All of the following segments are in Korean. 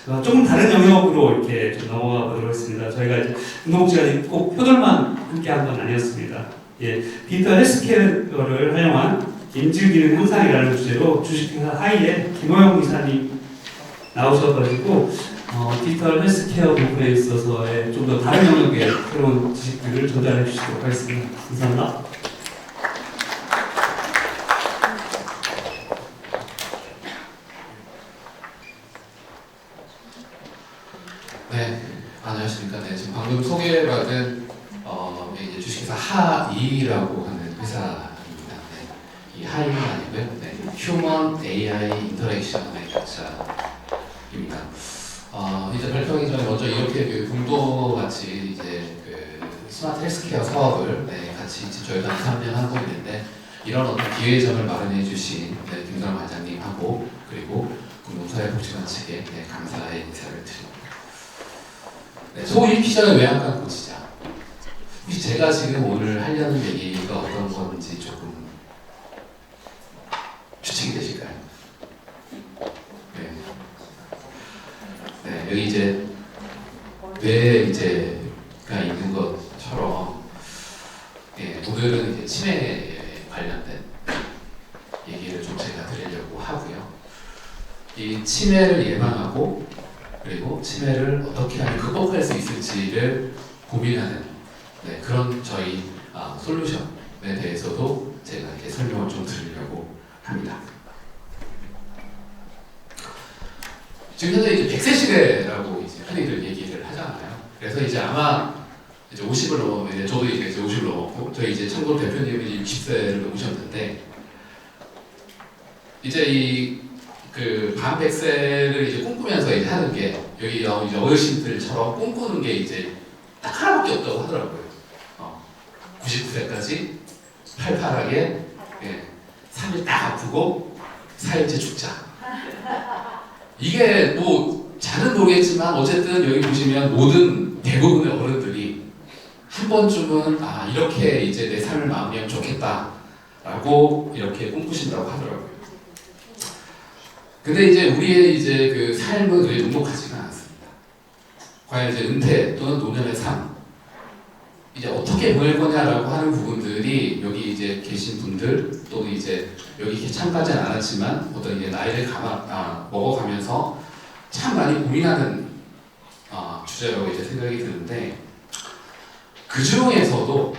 조금 다른 영역으로 이렇게 좀 넘어가 보도록 하겠습니다. 저희가 이제 운동복지관이 꼭 표절만 함께 한 건 아니었습니다. 예, 디지털 헬스케어를 활용한 인질기능 향상이라는 주제로 주식회사 하이의 김호영 이사님 나오셔가지고 디지털 헬스케어 부분에 있어서의 좀 더 다른 영역의 새로운 지식들을 전달해 주시도록 하겠습니다. 감사합니다. 네, 안녕하십니까. 네, 지금 방금 소개받은 이제 주식회사 하이라고 하는 회사입니다. 네, 이 하이는 아니고요. 네, 휴먼 AI 인터랙션의 약자입니다. 이제 발표하기 전에 먼저 이렇게 그 공도 같이 이제 그 스마트 헬스케어 사업을 같이 이제 저희가 3년 하고 있는데 이런 어떤 기회점을 마련해 주신 김상 관장님하고 그리고 공동사회복지관 측에 감사의 인사를 드립니다. 소위 피자의 외양간 고치자. 혹시 제가 지금 오늘 하려는 얘기가 어떤 건지 조금 추측이 되실까요? 네, 여기 이제 뇌에 이제가 있는 것처럼 오늘은 이제 치매에 관련된 얘기를 좀 제가 드리려고 하고요. 이 치매를 예방하고 그리고 치매를 어떻게 하면 극복할 수 있을지를 고민하는 그런 저희 솔루션에 대해서도 제가 이렇게 설명을 좀 드리려고 합니다. 지금 현재 이제 100세 시대라고 이제 흔히들 얘기를 하잖아요. 그래서 이제 아마 이제 50을 넘으면 저도 이제 50을 넘었고 저희 이제 참고로 대표님이 60세를 넘으셨는데 이제 그 반백세를 이제 꿈꾸면서 이제 하는 게 여기 이제 어르신들처럼 꿈꾸는 게 이제 딱 하나밖에 없다고 하더라고요. 99세까지 팔팔하게 3일 딱 아프고 4일째 죽자. 이게 뭐 잘은 모르겠지만 어쨌든 여기 보시면 모든 대부분의 어른들이 한 번쯤은 이렇게 이제 내 삶을 마무리하면 좋겠다라고 이렇게 꿈꾸신다고 하더라고요. 근데 이제 우리의 이제 그 삶은 그리 넉넉하지가 않습니다. 과연 이제 은퇴 또는 노년의 삶 이제 어떻게 보낼 거냐라고 하는 부분들이 여기 이제 계신 분들 또는 이제 여기 이렇게 참가하지는 않았지만 어떤 이제 나이를 먹어가면서 참 많이 고민하는 주제라고 이제 생각이 드는데 그 중에서도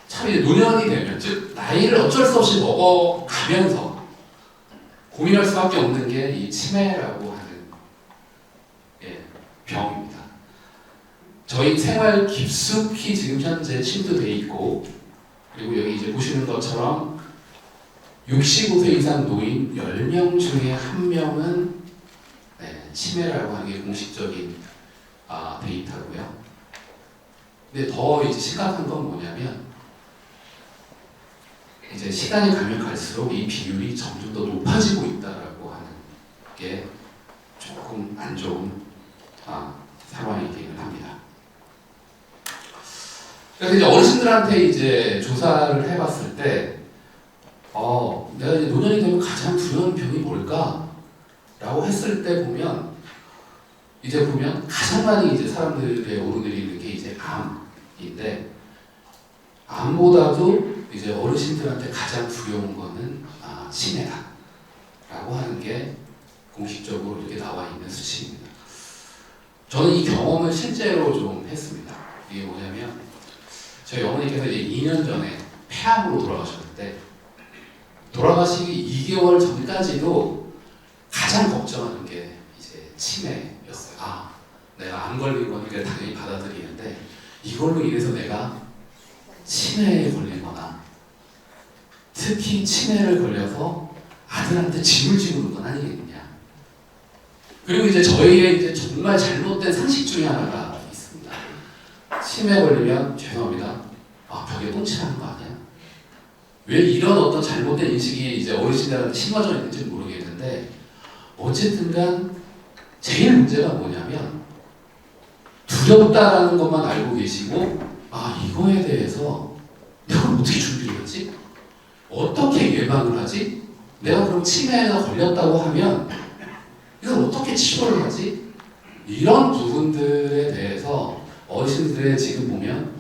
참 이제 노년이 되면 즉 나이를 어쩔 수 없이 먹어가면서 고민할 수밖에 없는 게 이 치매라고 하는 병입니다. 저희 생활 깊숙이 지금 현재 침투되어 있고 그리고 여기 이제 보시는 것처럼 65세 이상 노인 10명 중에 1명은 치매라고 하는 게 공식적인 데이터고요. 근데 더 이제 심각한 건 뭐냐면 이제 시간이 가면 갈수록 이 비율이 점점 더 높아지고 있다라고 하는 게 조금 안 좋은 상황이기는 합니다. 그래서 이제 어르신들한테 이제 조사를 해봤을 때, 내가 이제 노년이 되면 가장 두려운 병이 뭘까?라고 했을 때 보면, 가장 많이 이제 사람들의 오르내리는 게 이제 암인데, 암보다도 이제 어르신들한테 가장 두려운 거는 치매다라고 하는 게 공식적으로 이렇게 나와 있는 수치입니다. 저는 이 경험을 실제로 좀 했습니다. 이게 뭐냐면 저희 어머니께서 이제 2년 전에 폐암으로 돌아가셨는데 돌아가시기 2개월 전까지도 가장 걱정하는 게 이제 치매였어요. 내가 안 걸린 거니까 당연히 받아들이는데 이걸로 인해서 내가 치매에 걸리거나 특히 치매를 걸려서 아들한테 짐을 지우는 건 아니겠느냐. 그리고 이제 저희의 이제 정말 잘못된 상식 중에 하나가 있습니다. 치매 걸리면 죄송합니다. 벽에 똥칠하는 거 아니야? 왜 이런 어떤 잘못된 인식이 이제 어르신들한테 심어져 있는지 모르겠는데 어쨌든간 제일 문제가 뭐냐면 두렵다라는 것만 알고 계시고 이거에 대해서 내가 어떻게 준비를 하지? 어떻게 예방을 하지? 내가 그럼 치매가 걸렸다고 하면 이걸 어떻게 치료를 하지? 이런 부분들에 대해서 어르신들의 지금 보면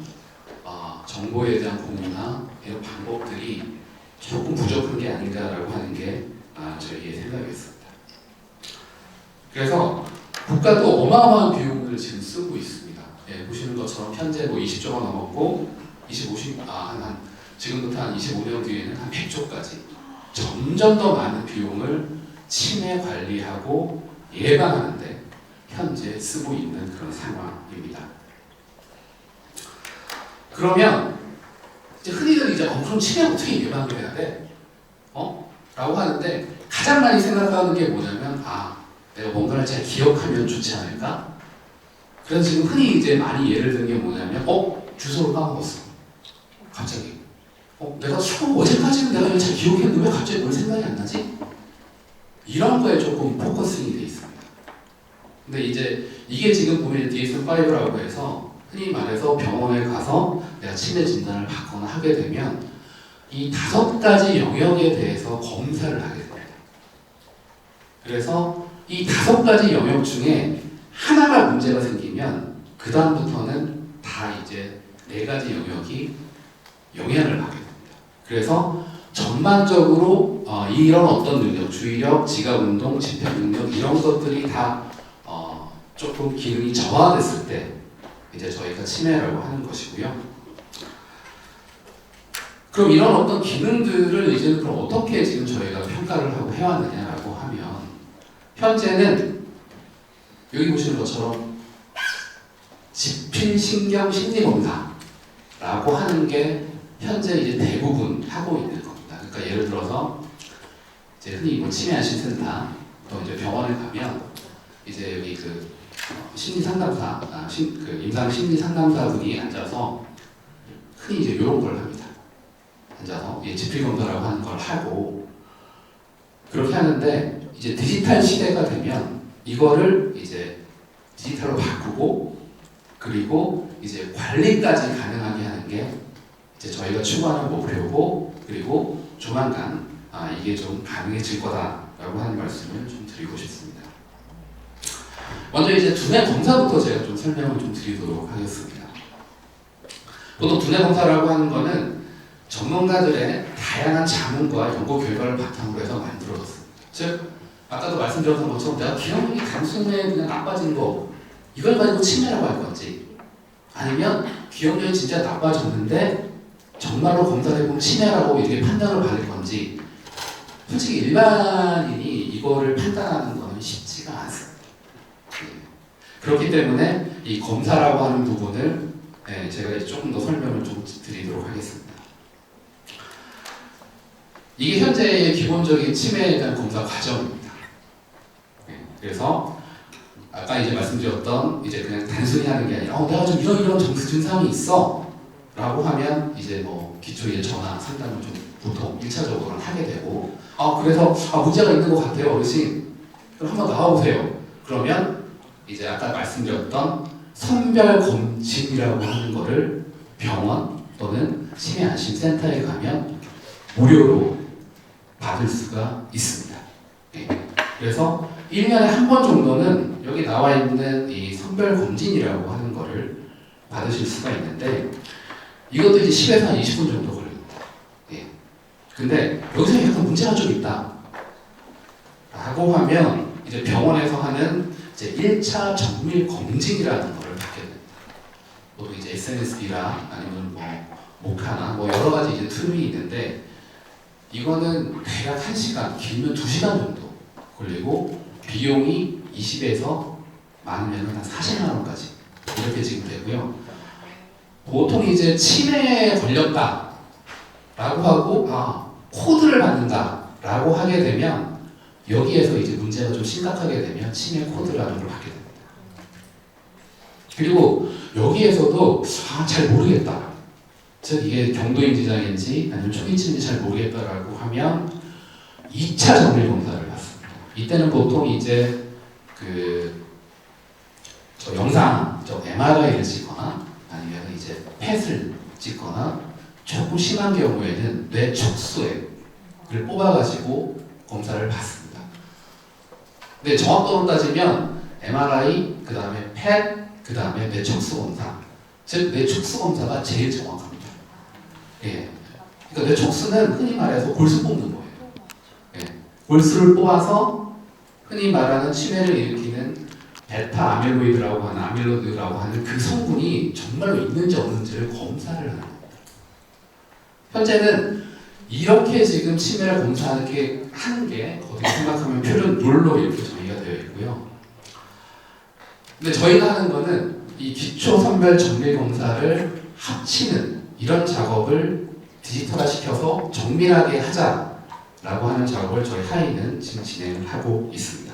정보에 대한 공유나 이런 방법들이 조금 부족한 게 아닌가라고 하는 게 저희의 생각이었습니다. 그래서 국가도 어마어마한 비용을 지금 쓰고 있습니다. 예, 보시는 것처럼 현재 뭐 20조가 넘었고 지금부터 한 25년 뒤에는 한 100조까지 점점 더 많은 비용을 치매 관리하고 예방하는데 현재 쓰고 있는 그런 상황입니다. 그러면 이제 흔히들 이제 그럼 치매 어떻게 예방을 해야 돼? 라고 하는데 가장 많이 생각하는 게 뭐냐면 내가 뭔가를 잘 기억하면 좋지 않을까? 그래서 지금 흔히 이제 많이 예를 드는 게 뭐냐면 주소를 까먹었어. 갑자기. 내가 어제까지는 내가 잘 기억했는데 왜 갑자기 뭘 생각이 안 나지? 이런 거에 조금 포커싱이 돼 있습니다. 근데 이제 이게 지금 보면 DSM-5라고 해서 흔히 말해서 병원에 가서 내가 치매 진단을 받거나 하게 되면 이 5가지 영역에 대해서 검사를 하게 됩니다. 그래서 이 5가지 영역 중에 하나가 문제가 생기면 그 다음부터는 다 이제 4가지 영역이 영향을 받게 됩니다. 그래서 전반적으로 이런 어떤 능력, 주의력, 지각운동, 집행능력 이런 것들이 다 조금 기능이 저하됐을 때 이제 저희가 치매라고 하는 것이고요. 그럼 이런 어떤 기능들을 이제는 그럼 어떻게 지금 저희가 평가를 하고 해왔느냐라고 하면 현재는 여기 보시는 것처럼 지필신경심리검사라고 하는 게 현재 이제 대부분 하고 있는 겁니다. 그러니까 예를 들어서 이제 흔히 뭐 치매안심센터 또 이제 병원에 가면 이제 여기 심리 상담사, 임상 심리 상담사분이 앉아서 흔히 이제 이런 걸 합니다. 앉아서 지필 검사라고 하는 걸 하고 그렇게 하는데 이제 디지털 시대가 되면 이거를 이제 디지털로 바꾸고 그리고 이제 관리까지 가능하게 하는 게 이제 저희가 추구하는 목표고 그리고 조만간 이게 좀 가능해질 거다라고 하는 말씀을 좀 드리고 싶습니다. 먼저 이제 두뇌 검사부터 제가 좀 설명을 좀 드리도록 하겠습니다. 보통 두뇌 검사라고 하는 거는 전문가들의 다양한 자문과 연구 결과를 바탕으로 해서 만들어졌습니다. 즉 아까도 말씀드렸던 것처럼 내가 기억력이 단순히 그냥 나빠진 거 이걸 가지고 치매라고 할 건지 아니면 기억력이 진짜 나빠졌는데 정말로 검사해보면 치매라고 이렇게 판단을 받을 건지 솔직히 일반인이 이거를 판단하는 것은 쉽지가 않습니다. 그렇기 때문에 이 검사라고 하는 부분을 제가 이제 조금 더 설명을 좀 드리도록 하겠습니다. 이게 현재의 기본적인 치매에 대한 검사 과정입니다. 그래서 아까 이제 말씀드렸던 이제 그냥 단순히 하는 게 아니라 내가 좀 이런 증상이 있어 라고 하면 이제 뭐 기초 이제 전화 상담을 좀 보통 1차적으로는 하게 되고 그래서 문제가 있는 것 같아요 어르신 그럼 한번 나와보세요. 그러면 이제 아까 말씀드렸던 선별 검진이라고 하는 거를 병원 또는 치매안심센터에 가면 무료로 받을 수가 있습니다. 그래서 1년에 한 번 정도는 여기 나와 있는 이 선별 검진이라고 하는 거를 받으실 수가 있는데 이것도 이제 10에서 한 20분 정도 걸립니다. 근데 여기서 약간 문제가 좀 있다 라고 하면 이제 병원에서 하는 이제 1차 정밀 검진이라는 거를 받게 됩니다. 보통 이제 SNSD라 아니면 뭐 모카나 뭐 여러 가지 이제 툴이 있는데 이거는 대략 1시간, 길면 2시간 정도 걸리고 비용이 20에서 많으면 한 40만 원까지 이렇게 지금 되고요. 보통 이제 치매에 걸렸다 라고 하고 코드를 받는다 라고 하게 되면 여기에서 이제 문제가 좀 심각하게 되면 치매 코드라는 걸 받게 됩니다. 그리고 여기에서도 잘 모르겠다. 즉 이게 경도인 지장인지 아니면 초기치인지 잘 모르겠다라고 하면 2차 정밀 검사를 받습니다. 이때는 보통 이제 영상, MRI를 찍거나 아니면 이제 펫을 찍거나 조금 심한 경우에는 뇌 척수액을 뽑아가지고 검사를 받습니다. 근데 정확도로 따지면 MRI, 그 다음에 펫, 그 다음에 뇌척수 검사. 즉 뇌척수 검사가 제일 정확합니다. 예. 그러니까 뇌척수는 흔히 말해서 골수 뽑는 거예요. 예. 골수를 뽑아서 흔히 말하는 치매를 일으키는 베타 아밀로이드라고 하는 그 성분이 정말로 있는지 없는지를 검사를 하는 겁니다. 현재는 이렇게 지금 치매를 검사하는 게 어떻게 생각하면 표준 룰로 이렇게 정의가 되어 있고요. 근데 저희가 하는 거는 이 기초 선별 정밀 검사를 합치는 이런 작업을 디지털화 시켜서 정밀하게 하자라고 하는 작업을 저희 하이는 지금 진행을 하고 있습니다.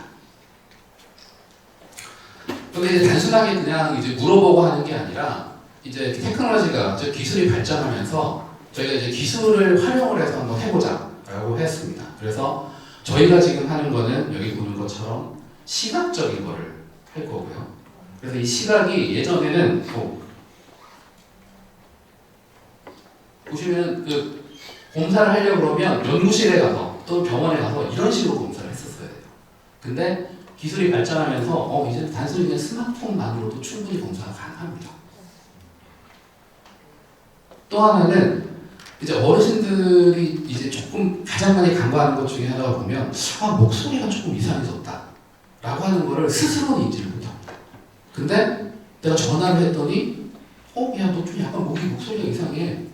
근데 이제 단순하게 그냥 이제 물어보고 하는 게 아니라 이제 테크놀로지가 즉 기술이 발전하면서 저희가 이제 기술을 활용을 해서 한번 해보자라고 했습니다. 그래서 저희가 지금 하는 거는 여기 보는 것처럼 시각적인 거를 할 거고요. 그래서 이 시각이 예전에는 보시면 그 검사를 하려고 그러면 연구실에 가서 또 병원에 가서 이런 식으로 검사를 했었어야 돼요. 근데 기술이 발전하면서 이제 단순히 그냥 스마트폰만으로도 충분히 검사가 가능합니다. 또 하나는 이제 어르신들이 이제 조금 가장 많이 간과하는 것 중에 하나가 보면 목소리가 조금 이상해졌다 라고 하는 거를 스스로는 인지를 못합니다. 근데 내가 전화를 했더니 야 너 좀 약간 목소리가 이상해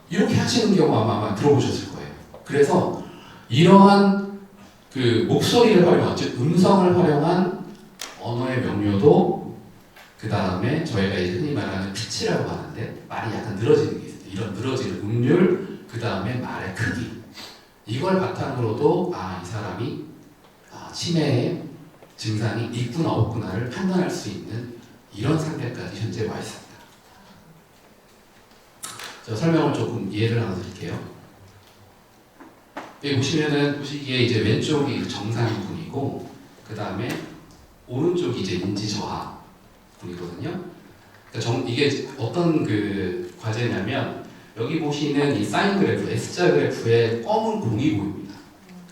이렇게 하시는 경우 아마 들어보셨을 거예요. 그래서 이러한 그 목소리를 활용한 즉 음성을 활용한 언어의 명료도 그 다음에 저희가 이제 흔히 말하는 피치라고 하는데 말이 약간 늘어지는 게 있어요. 이런 늘어지는 음률, 그 다음에 말의 크기 이걸 바탕으로도 이 사람이 치매의 증상이 있구나 없구나를 판단할 수 있는 이런 상태까지 현재 와 있습니다. 자, 설명을 조금 이해를 나눠드릴게요. 여기 보시기에 이제 왼쪽이 정상분이고 그 다음에 오른쪽이 이제 인지 저하 분이거든요. 그러니까 이게 어떤 그 과제냐면 여기 보시는 이 사인 그래프, S자 그래프에 검은 공이 보입니다.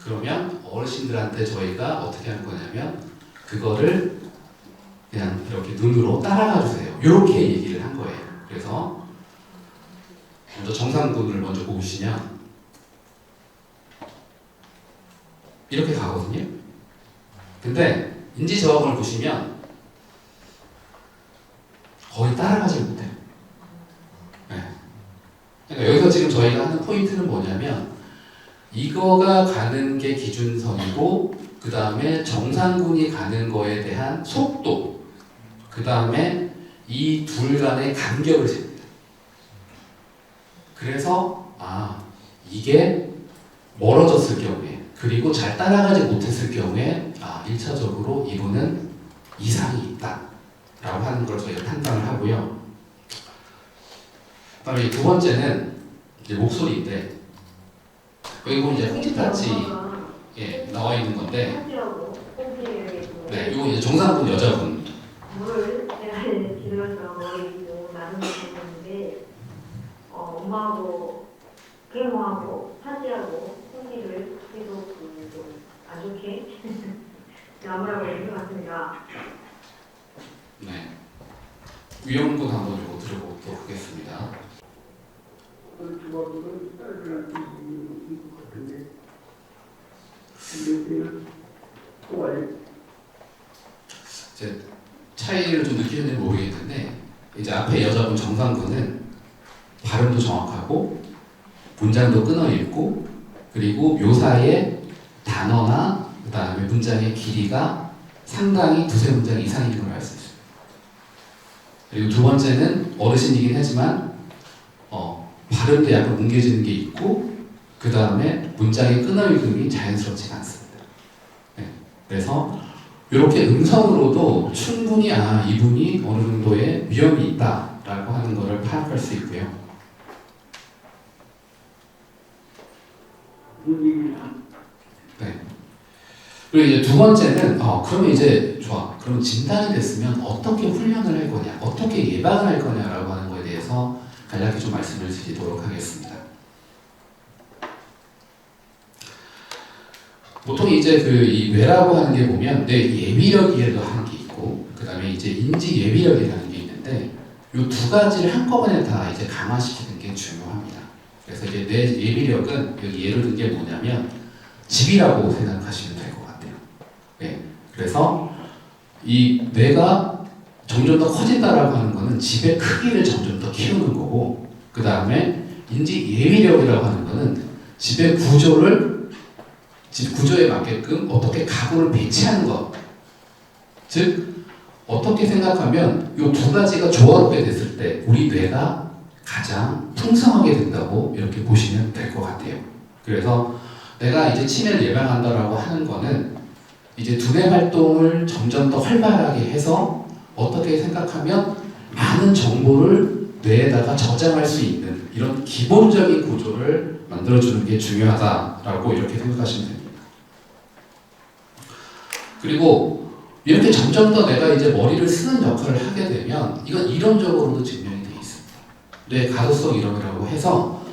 그러면 어르신들한테 저희가 어떻게 할 거냐면 그거를 그냥 이렇게 눈으로 따라가 주세요. 이렇게 얘기를 한 거예요. 그래서 먼저 정상분을 먼저 보시면 이렇게 가거든요. 근데 인지 저하분을 보시면 거의 따라가지 못해요. 네. 그러니까 여기서 지금 저희가 하는 포인트는 뭐냐면 이거가 가는 게 기준선이고 그 다음에 정상군이 가는 거에 대한 속도 그 다음에 이 둘 간의 간격을 잽니다. 그래서 이게 멀어졌을 경우에 그리고 잘 따라가지 못했을 경우에 1차적으로 이분은 이상이 있다 라고 하는 걸 저희가 판단을 하고요. 그다음에 두 번째는 이제 목소리인데 여기 보면 이제 콩쥐팥이 나와 있는 건데 네, 이거 이제 정상분 여자분 물을 제가 집에서 나는 먹었는데 엄마하고 계모하고 사지하고 콩쥐를 계속 안 좋게 나무라고 얘기 같습니다. 네. 위험군 한번 이거 들어보도록 하겠습니다. 이제 차이를 좀 느끼는지 모르겠는데 이제 앞에 여자분 정상군은 발음도 정확하고 문장도 끊어 읽고 그리고 묘사의 단어나 그 다음에 문장의 길이가 상당히 두세 문장 이상인 걸 알 수 있어요. 그리고 두 번째는 어르신이긴 하지만 발음도 약간 뭉개지는 게 있고 그 다음에 문장의 끊어 읽음이 자연스럽지가 않습니다. 네. 그래서 이렇게 음성으로도 충분히 이분이 어느 정도의 위험이 있다라고 하는 것을 파악할 수 있고요. 네. 그리고 이제 두 번째는 그러면 이제 좋아. 그럼 진단이 됐으면 어떻게 훈련을 할 거냐, 어떻게 예방을 할 거냐라고 하는 것에 대해서 간략히 좀 말씀을 드리도록 하겠습니다. 보통 이제 그 이 뇌라고 하는 게 보면 뇌 예비력이라고 하는 게 있고, 그 다음에 이제 인지 예비력이라는 게 있는데, 이 두 가지를 한꺼번에 다 이제 강화시키는 게 중요합니다. 그래서 이제 뇌 예비력은 여기 예를 든 게 뭐냐면 집이라고 생각하시면 될 것 같아요. 네. 그래서 이 뇌가 점점 더 커진다라고 하는 거는 집의 크기를 점점 더 키우는 거고, 그 다음에 인지 예비력이라고 하는 거는 집의 구조를 집 구조에 맞게끔 어떻게 가구를 배치하는 것. 즉 어떻게 생각하면 이 두 가지가 조합이 됐을 때 우리 뇌가 가장 풍성하게 된다고 이렇게 보시면 될 것 같아요. 그래서 내가 이제 치매를 예방한다라고 하는 거는 이제 두뇌 활동을 점점 더 활발하게 해서 어떻게 생각하면 많은 정보를 뇌에다가 저장할 수 있는 이런 기본적인 구조를 만들어주는 게 중요하다라고 이렇게 생각하시면 됩니다. 그리고 이렇게 점점 더 내가 이제 머리를 쓰는 역할을 하게 되면 이건 이론적으로도 증명이 되어 있습니다. 뇌 가소성 이론이라고 해서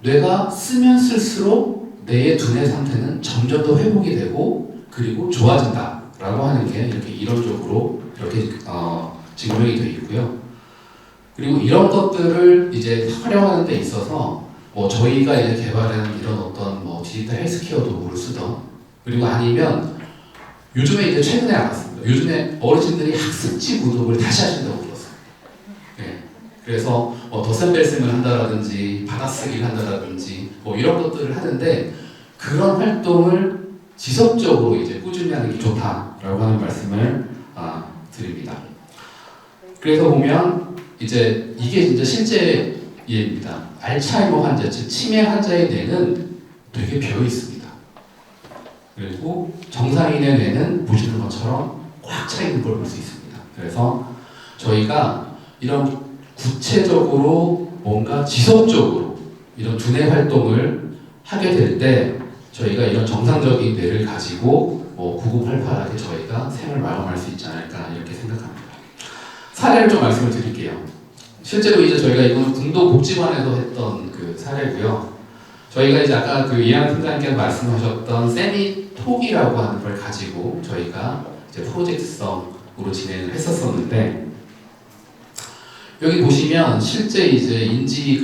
뇌가 쓰면 쓸수록 뇌의 두뇌 상태는 점점 더 회복이 되고 그리고 좋아진다라고 하는 게 이렇게 이론적으로 이렇게 증명이 되어 있고요. 그리고 이런 것들을 이제 활용하는 데 있어서 뭐 저희가 이제 개발한 이런 어떤 뭐 디지털 헬스케어 도구를 쓰던, 그리고 아니면 요즘에 이제 최근에 알았습니다. 요즘에 어르신들이 학습지 구독을 다시 하신다고 들었어요. 네. 그래서 뭐 덧셈 뺄셈을 한다라든지 받아쓰기를 한다라든지 뭐 이런 것들을 하는데, 그런 활동을 지속적으로 이제 꾸준히 하는 게 좋다라고 하는 말씀을 드립니다. 그래서 보면 이제 이게 진짜 실제 예입니다. 알츠하이머 환자, 즉 치매 환자의 뇌는 되게 비어 있습니다. 그리고 정상인의 뇌는 보시는 것처럼 꽉 차 있는 걸 볼 수 있습니다. 그래서 저희가 이런 구체적으로 뭔가 지속적으로 이런 두뇌 활동을 하게 될 때 저희가 이런 정상적인 뇌를 가지고 9988하게 저희가 생을 마감할 수 있지 않을까 이렇게 생각합니다. 사례를 좀 말씀을 드릴게요. 실제로 이제 저희가 이건 궁동복지관에서 했던 그 사례고요. 저희가 이제 아까 그 이한 팀장님께서 말씀하셨던 세미톡이라고 하는 걸 가지고 저희가 이제 프로젝트성으로 진행을 했었었는데, 여기 보시면 실제 이제 인지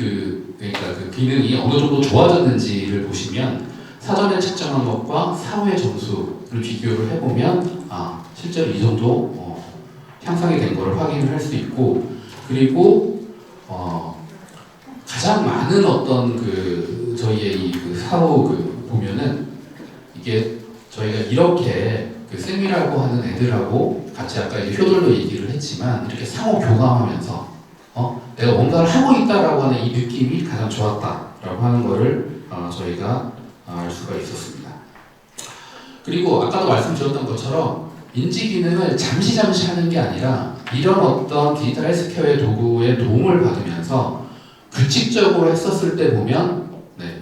그러니까 그 기능이 어느 정도 좋아졌는지를 보시면 사전에 측정한 것과 사후의 점수를 비교를 해보면 실제로 이 정도 향상이 된 것을 확인을 할 수 있고, 그리고 가장 많은 어떤 그 저희의 이 그 사후 보면은 이게 저희가 이렇게 그 쌤이라고 하는 애들하고 같이 아까 이제 효돌도 얘기를 했지만 이렇게 상호 교감하면서 내가 뭔가를 하고 있다라고 하는 이 느낌이 가장 좋았다라고 하는 거를 저희가 알 수가 있었습니다. 그리고 아까도 말씀드렸던 것처럼 인지 기능을 잠시 하는 게 아니라 이런 어떤 디지털 헬스케어의 도구의 도움을 받으면서 규칙적으로 했었을 때 보면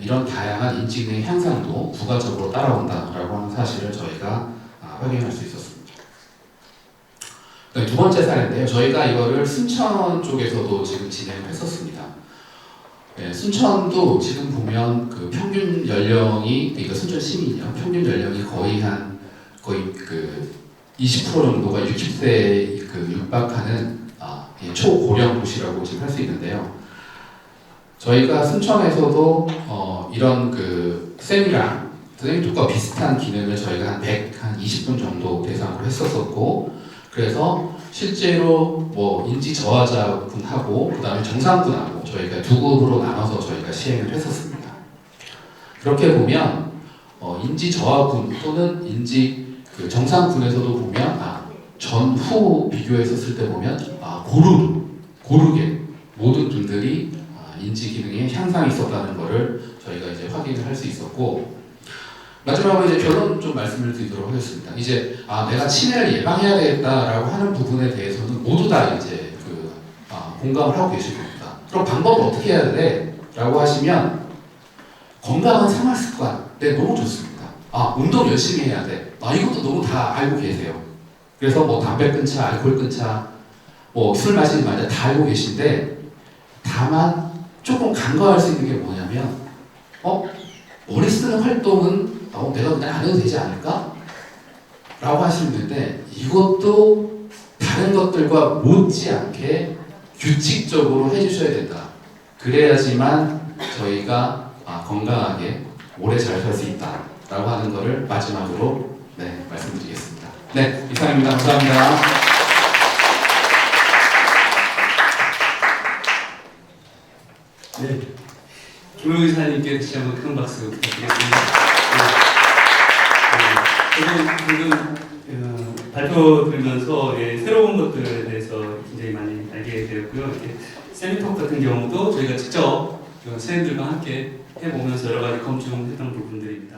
이런 다양한 인지 기능의 향상도 부가적으로 따라온다라고 하는 사실을 저희가 확인할 수 있었습니다. 두 번째 사례인데요. 저희가 이거를 순천 쪽에서도 지금 진행을 했었습니다. 순천도 지금 보면 그 평균 연령이, 그러니까 순천 시민이요. 평균 연령이 거의 그 20% 정도가 60세에 육박하는 초고령 도시라고 지금 할 수 있는데요. 저희가 순천에서도 이런 그 쌤이랑 선생님들과 비슷한 기능을 저희가 한 20분 정도 대상으로 했었었고, 그래서 실제로 뭐 인지 저하자분하고 그 다음에 정상분하고 저희가 두 그룹으로 나눠서 저희가 시행을 했었습니다. 그렇게 보면 인지 저하분 또는 인지 그 정상분에서도 보면 전후 비교했었을 때 보면 고르게 모든 분들이 인지 기능에 향상이 있었다는 것을 저희가 이제 확인을 할 수 있었고, 마지막으로 이제 결론 좀 말씀을 드리도록 하겠습니다. 이제 내가 치매를 예방해야 되겠다라고 하는 부분에 대해서는 모두 다 이제 공감을 하고 계실 겁니다. 그럼 방법을 어떻게 해야 돼? 라고 하시면 건강한 생활 습관, 너무 좋습니다. 운동 열심히 해야 돼. 이것도 너무 다 알고 계세요. 그래서 뭐 담배 끊자, 알코올 끊자, 뭐 술 마시지 말자 다 알고 계신데, 다만 조금 간과할 수 있는 게 뭐냐면 머리 쓰는 활동은 내가 그냥 안 해도 되지 않을까? 라고 하시는데 이것도 다른 것들과 못지않게 규칙적으로 해주셔야 된다. 그래야지만 저희가 건강하게 오래 잘 살 수 있다 라고 하는 것을 마지막으로 말씀드리겠습니다. 네, 이상입니다. 감사합니다. 네. 김호 의사님께 다시 한번 큰 박수 부탁드리겠습니다. 저도 방금 발표 들으면서 새로운 것들에 대해서 굉장히 많이 알게 되었고요. 이렇게 세미톡 같은 경우도 저희가 직접 선생님들과 함께 해보면서 여러 가지 검증했던 부분들입니다.